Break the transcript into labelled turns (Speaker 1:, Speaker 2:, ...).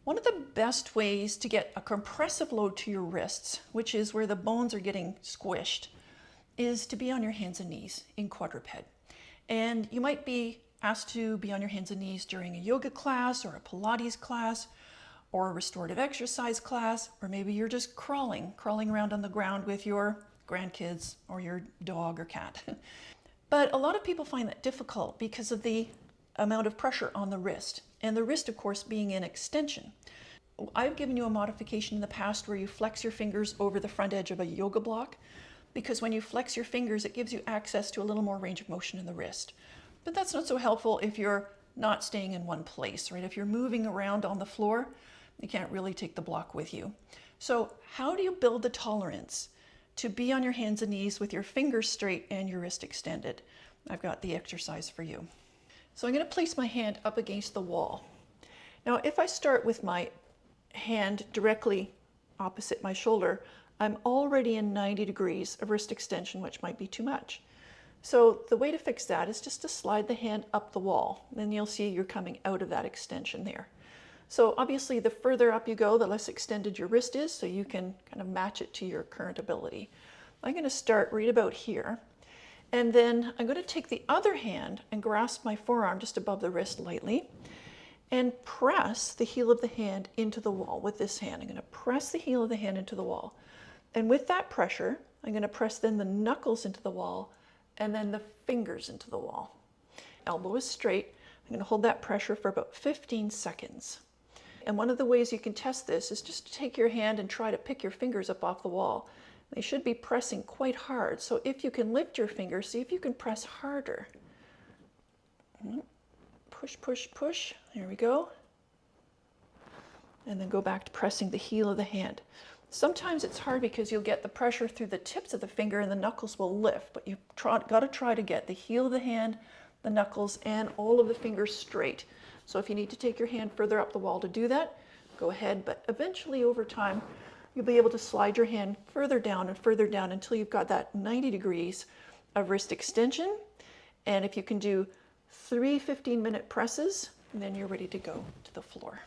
Speaker 1: One of the best ways to get a compressive load to your wrists, which is where the bones are getting squished, is to be on your hands and knees in quadruped. And you might be asked to be on your hands and knees during a yoga class or a Pilates class or a restorative exercise class, or maybe you're just crawling around on the ground with your grandkids or your dog or cat. But a lot of people find that difficult because of the amount of pressure on the wrist, and the wrist, of course, being an extension. I've given you a modification in the past where you flex your fingers over the front edge of a yoga block, because when you flex your fingers, it gives you access to a little more range of motion in the wrist. But that's not so helpful if you're not staying in one place, right? If you're moving around on the floor, you can't really take the block with you. So how do you build the tolerance to be on your hands and knees with your fingers straight and your wrist extended? I've got the exercise for you. So I'm going to place my hand up against the wall. Now, if I start with my hand directly opposite my shoulder, I'm already in 90 degrees of wrist extension, which might be too much. So the way to fix that is just to slide the hand up the wall. Then you'll see you're coming out of that extension there. So obviously the further up you go, the less extended your wrist is, so you can kind of match it to your current ability. I'm going to start right about here. And then I'm going to take the other hand and grasp my forearm just above the wrist lightly and press the heel of the hand into the wall with this hand. I'm going to press the heel of the hand into the wall. And with that pressure, I'm going to press then the knuckles into the wall and then the fingers into the wall. Elbow is straight. I'm going to hold that pressure for about 15 seconds. And one of the ways you can test this is just to take your hand and try to pick your fingers up off the wall. They should be pressing quite hard. So if you can lift your fingers, see if you can press harder. Push, push, push. There we go. And then go back to pressing the heel of the hand. Sometimes it's hard because you'll get the pressure through the tips of the finger and the knuckles will lift, but you've got to try to get the heel of the hand, the knuckles, and all of the fingers straight. So if you need to take your hand further up the wall to do that, go ahead. But eventually over time, you'll be able to slide your hand further down and further down until you've got that 90 degrees of wrist extension. And if you can do 3 15-minute presses, then you're ready to go to the floor.